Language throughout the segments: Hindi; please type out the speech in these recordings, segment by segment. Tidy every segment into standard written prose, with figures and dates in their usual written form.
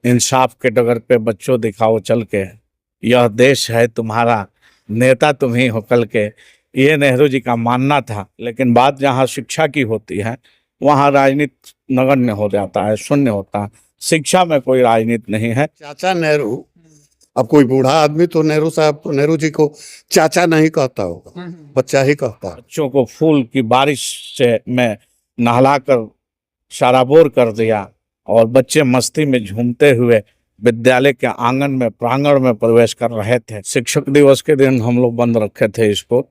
इंसाफ के डगर पे बच्चों दिखाओ चल के, यह देश है तुम्हारा, नेता तुम ही हो कल के। ये नेहरू जी का मानना था। लेकिन बात जहाँ शिक्षा की होती है वहाँ राजनीति नगण्य हो जाता है, शून्य होता है। शिक्षा में कोई राजनीति नहीं है। चाचा नेहरू, अब कोई बूढ़ा आदमी तो नेहरू साहब को, नेहरू जी को चाचा नहीं कहता होगा, बच्चा ही कहता है। बच्चों को फूल की बारिश से में नहलाकर सराबोर कर दिया और बच्चे मस्ती में झूमते हुए विद्यालय के आंगन में, प्रांगण में प्रवेश कर रहे थे। शिक्षक दिवस के दिन हम लोग बंद रखे थे इसको,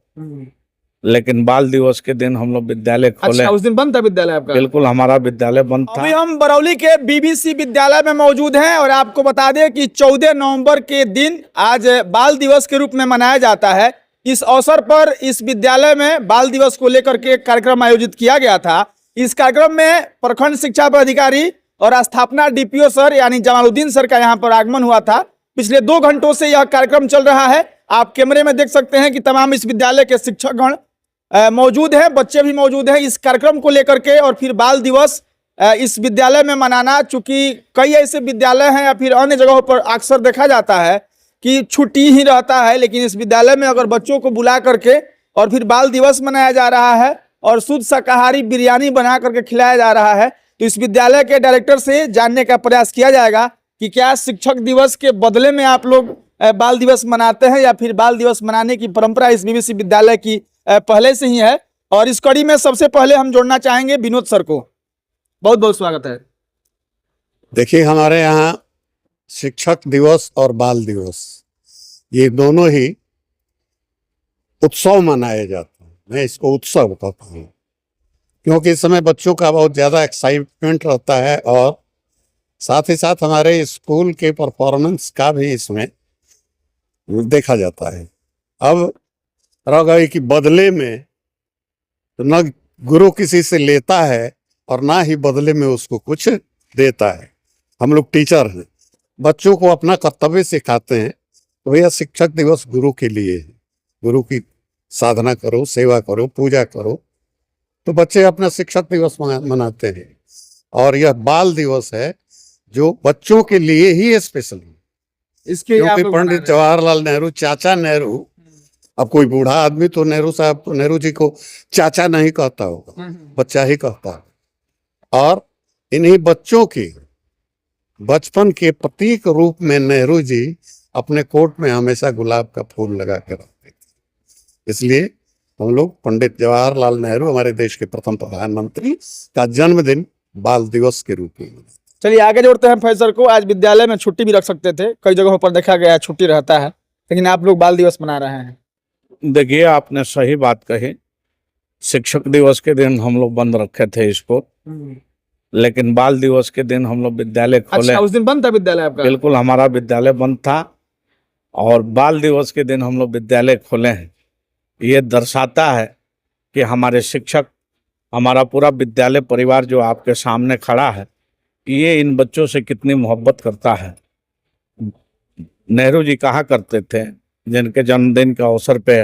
लेकिन बाल दिवस के दिन हम लोग विद्यालय खोले। अच्छा, उस दिन बंद था विद्यालय आपका? बिल्कुल, हमारा विद्यालय बंद था। अभी हम बरौली के बीबीसी विद्यालय में मौजूद हैं और आपको बता दें कि 14 नवंबर के दिन आज बाल दिवस के रूप में मनाया जाता है। इस अवसर पर इस विद्यालय में बाल दिवस को लेकर के कार्यक्रम आयोजित किया गया था। इस कार्यक्रम में प्रखंड शिक्षा पदाधिकारी और स्थापना डीपीओ सर यानी जमालुद्दीन सर का यहाँ पर आगमन हुआ था। पिछले 2 घंटों से यह कार्यक्रम चल रहा है। आप कैमरे में देख सकते हैं कि तमाम इस विद्यालय के शिक्षकगण मौजूद हैं, बच्चे भी मौजूद हैं इस कार्यक्रम को लेकर के। और फिर बाल दिवस इस विद्यालय में मनाना, चूंकि कई ऐसे विद्यालय हैं या फिर अन्य जगहों पर अक्सर देखा जाता है कि छुट्टी ही रहता है, लेकिन इस विद्यालय में अगर बच्चों को बुला करके और फिर बाल दिवस मनाया जा रहा है और शुद्ध शाकाहारी बिरयानी बना करके खिलाया जा रहा है, तो इस विद्यालय के डायरेक्टर से जानने का प्रयास किया जाएगा कि क्या शिक्षक दिवस के बदले में आप लोग बाल दिवस मनाते हैं या फिर बाल दिवस मनाने की परंपरा इस बीबीसी विद्यालय की पहले से ही है। और इस कड़ी में सबसे पहले हम जोड़ना चाहेंगे विनोद सर को। बहुत बहुत स्वागत है। देखिए, हमारे यहाँ शिक्षक दिवस और बाल दिवस ये दोनों ही उत्सव मनाए जाते हैं। मैं इसको उत्सव कहता हूँ क्योंकि इस समय बच्चों का बहुत ज़्यादा एक्साइटमेंट रहता है और साथ ही साथ हमारे स्कूल के परफॉर्मेंस का भी इसमें देखा जाता है। अब रह गई कि बदले में तो न गुरु किसी से लेता है और ना ही बदले में उसको कुछ देता है। हम लोग टीचर हैं, बच्चों को अपना कर्तव्य सिखाते हैं, तो भैया शिक्षक दिवस गुरु के लिए है। गुरु की साधना करो, सेवा करो, पूजा करो, तो बच्चे अपना शिक्षक दिवस मनाते हैं। और यह बाल दिवस है जो बच्चों के लिए ही स्पेशल है। इसके क्योंकि पंडित जवाहरलाल नेहरू, चाचा नेहरू, अब कोई बूढ़ा आदमी तो नेहरू साहब को, नेहरू जी को चाचा नहीं कहता होगा, बच्चा ही कहता है। और इन्हीं बच्चों की बचपन के प्रतीक रूप में नेहरू जी अपने कोट में हमेशा गुलाब का फूल लगा कर रखते थे। इसलिए हम लोग पंडित जवाहरलाल नेहरू, हमारे देश के प्रथम प्रधानमंत्री, का जन्मदिन बाल दिवस के रूप में। चलिए आगे जोड़ते हैं फैसर को। आज विद्यालय में छुट्टी भी रख सकते थे, कई जगहों पर देखा गया छुट्टी रहता है, लेकिन आप लोग बाल दिवस मना रहे हैं। देखिए, आपने सही बात कही। शिक्षक दिवस के दिन हम लोग बंद रखे थे इसको, लेकिन बाल दिवस के दिन हम लोग विद्यालय खोले। अच्छा, उस दिन बंद था विद्यालय आपका? बिल्कुल, हमारा विद्यालय बंद था और बाल दिवस के दिन हम लोग विद्यालय खोले हैं। ये दर्शाता है कि हमारे शिक्षक, हमारा पूरा विद्यालय परिवार जो आपके सामने खड़ा है, ये इन बच्चों से कितनी मोहब्बत करता है। नेहरू जी कहा करते थे, जिनके जन्मदिन के अवसर पे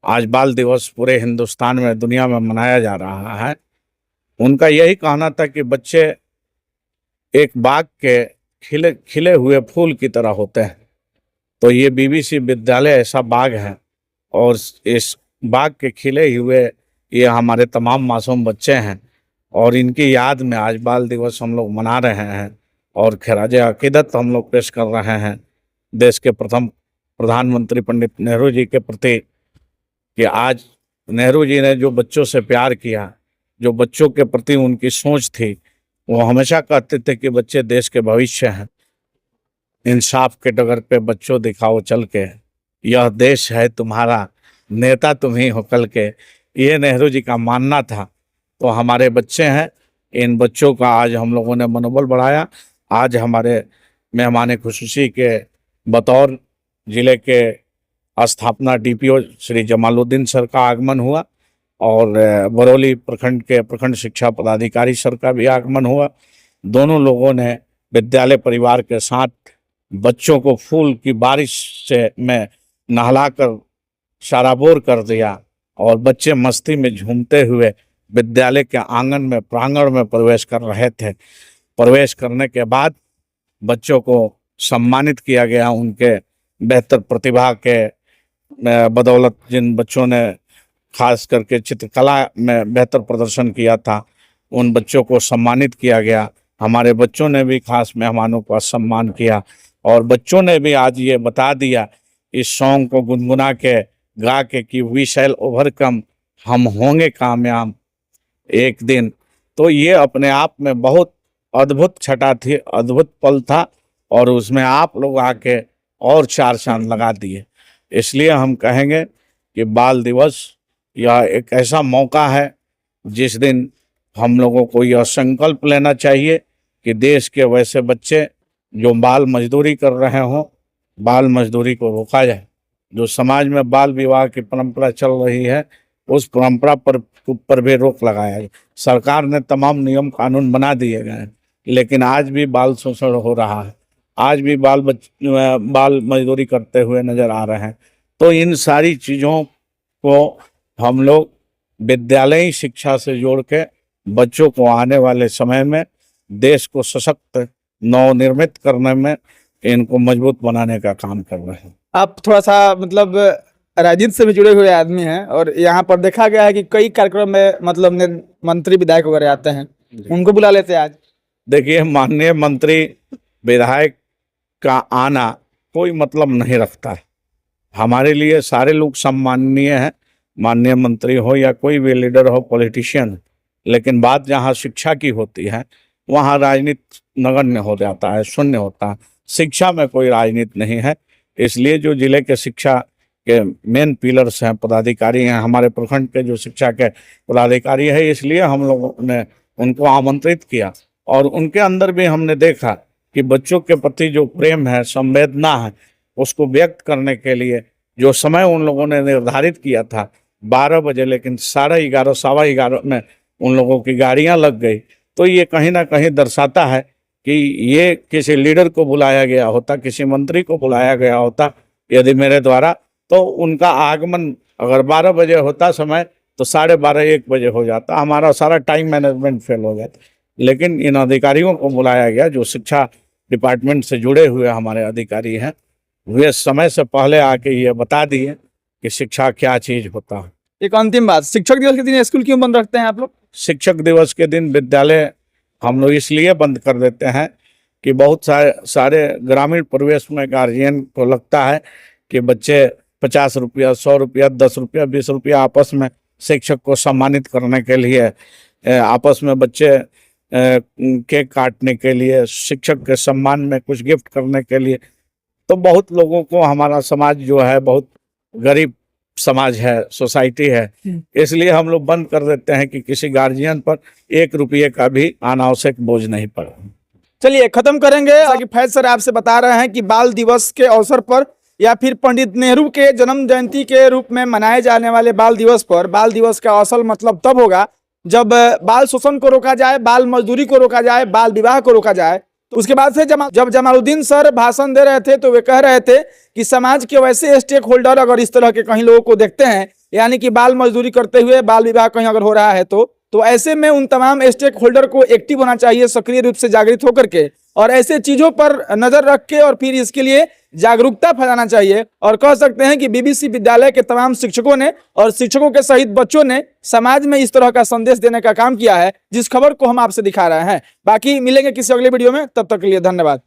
आज बाल दिवस पूरे हिंदुस्तान में, दुनिया में मनाया जा रहा है, उनका यही कहना था कि बच्चे एक बाग के खिले हुए फूल की तरह होते हैं। तो ये बीबीसी विद्यालय ऐसा बाग है और इस बाग के खिले हुए ये हमारे तमाम मासूम बच्चे हैं और इनकी याद में आज बाल दिवस हम लोग मना रहे हैं और खराज अकीदत हम लोग पेश कर रहे हैं देश के प्रथम प्रधानमंत्री पंडित नेहरू जी के प्रति कि आज नेहरू जी ने जो बच्चों से प्यार किया, जो बच्चों के प्रति उनकी सोच थी, वो हमेशा कहते थे कि बच्चे देश के भविष्य हैं। इंसाफ के डगर पे बच्चों दिखाओ चल के, यह देश है तुम्हारा, नेता तुम ही हो कल के। ये नेहरू जी का मानना था। तो हमारे बच्चे हैं, इन बच्चों का आज हम लोगों ने मनोबल बढ़ाया। आज हमारे मेहमान खुसूसी के बतौर जिले के स्थापना डीपीओ श्री जमालुद्दीन सर का आगमन हुआ और बरौली प्रखंड के प्रखंड शिक्षा पदाधिकारी सर का भी आगमन हुआ। दोनों लोगों ने विद्यालय परिवार के साथ बच्चों को फूल की बारिश से में नहलाकर सराबोर कर दिया और बच्चे मस्ती में झूमते हुए विद्यालय के आंगन में, प्रांगण में प्रवेश कर रहे थे। प्रवेश करने के बाद बच्चों को सम्मानित किया गया। उनके बेहतर प्रतिभा के बदौलत जिन बच्चों ने खास करके चित्रकला में बेहतर प्रदर्शन किया था, उन बच्चों को सम्मानित किया गया। हमारे बच्चों ने भी खास मेहमानों का सम्मान किया और बच्चों ने भी आज ये बता दिया इस सॉन्ग को गुनगुना के गा के कि वी शैल ओवरकम, हम होंगे कामयाब एक दिन। तो ये अपने आप में बहुत अद्भुत छटा थी, अद्भुत पल था और उसमें आप लोग आके और चार चांद लगा दिए। इसलिए हम कहेंगे कि बाल दिवस यह एक ऐसा मौका है जिस दिन हम लोगों को यह संकल्प लेना चाहिए कि देश के वैसे बच्चे जो बाल मजदूरी कर रहे हों, बाल मजदूरी को रोका जाए। जो समाज में बाल विवाह की परंपरा चल रही है, उस परंपरा पर भी रोक लगाया जाए। सरकार ने तमाम नियम कानून बना दिए गए हैं, लेकिन आज भी बाल शोषण हो रहा है, आज भी बाल मजदूरी करते हुए नजर आ रहे हैं। तो इन सारी चीज़ों को हम लोग विद्यालयी शिक्षा से जोड़ के बच्चों को आने वाले समय में देश को सशक्त नवनिर्मित करने में, इनको मजबूत बनाने का काम कर रहे हैं। आप थोड़ा सा मतलब राजनीति से भी जुड़े हुए आदमी हैं और यहाँ पर देखा गया है कि कई कार्यक्रम में मतलब मंत्री विधायक वगैरह आते हैं, उनको बुला लेते हैं। आज देखिए, माननीय मंत्री विधायक का आना कोई मतलब नहीं रखता है। हमारे लिए सारे लोग सम्माननीय हैं, माननीय मंत्री हो या कोई भी लीडर हो, पॉलिटिशियन, लेकिन बात जहाँ शिक्षा की होती है वहाँ राजनीति नगण्य हो जाता है, शून्य होता है। शिक्षा में कोई राजनीति नहीं है। इसलिए जो जिले के शिक्षा के मेन पिलर्स हैं, पदाधिकारी हैं, हमारे प्रखंड के जो शिक्षा के पदाधिकारी है, इसलिए हम लोगों ने उनको आमंत्रित किया और उनके अंदर भी हमने देखा कि बच्चों के प्रति जो प्रेम है, संवेदना है, उसको व्यक्त करने के लिए जो समय उन लोगों ने निर्धारित किया था 12 बजे, लेकिन 11:30 11:15 में उन लोगों की गाड़ियां लग गई। तो ये कहीं ना कहीं दर्शाता है कि ये किसी लीडर को बुलाया गया होता, किसी मंत्री को बुलाया गया होता यदि मेरे द्वारा, तो उनका आगमन अगर 12 बजे होता समय तो 12:30 1 बजे हो जाता, हमारा सारा टाइम मैनेजमेंट फेल हो जाता। लेकिन इन अधिकारियों को बुलाया गया जो शिक्षा डिपार्टमेंट से जुड़े हुए हमारे अधिकारी हैं, वे समय से पहले आके ये बता दिए कि शिक्षा क्या चीज़ होता है। एक अंतिम बात, शिक्षक दिवस के दिन स्कूल क्यों बंद रखते हैं आप लोग? शिक्षक दिवस के दिन विद्यालय हम लोग इसलिए बंद कर देते हैं कि बहुत सारे ग्रामीण परिवेश में गार्जियन को लगता है कि बच्चे 50 रुपया, 100 रुपया, 10 रुपया, 20 रुपया आपस में शिक्षक को सम्मानित करने के लिए, आपस में बच्चे केक काटने के लिए, शिक्षक के सम्मान में कुछ गिफ्ट करने के लिए, तो बहुत लोगों को, हमारा समाज जो है बहुत गरीब समाज है, सोसाइटी है, इसलिए हम लोग बंद कर देते हैं कि किसी गार्जियन पर 1 रुपये का भी अनावश्यक बोझ नहीं पड़े। चलिए खत्म करेंगे कि फैज सर आपसे बता रहे हैं कि बाल दिवस के अवसर पर या फिर पंडित नेहरू के जन्म जयंती के रूप में मनाए जाने वाले बाल दिवस पर, बाल दिवस का असल मतलब तब होगा जब बाल शोषण को रोका जाए, बाल मजदूरी को रोका जाए, बाल विवाह को रोका जाए। तो उसके बाद से जब जमालुद्दीन सर भाषण दे रहे थे तो वे कह रहे थे कि समाज के वैसे स्टेक होल्डर अगर इस तरह के कहीं लोगों को देखते हैं, यानी कि बाल मजदूरी करते हुए बाल विवाह कहीं अगर हो रहा है तो ऐसे में उन तमाम स्टेक होल्डर को एक्टिव होना चाहिए, सक्रिय रूप से जागृत होकर के, और ऐसे चीजों पर नजर रख के और फिर इसके लिए जागरूकता फैलाना चाहिए। और कह सकते हैं कि बीबीसी विद्यालय के तमाम शिक्षकों ने और शिक्षकों के सहित बच्चों ने समाज में इस तरह का संदेश देने का काम किया है, जिस खबर को हम आपसे दिखा रहे हैं। बाकी मिलेंगे किसी अगले वीडियो में, तब तक के लिए धन्यवाद।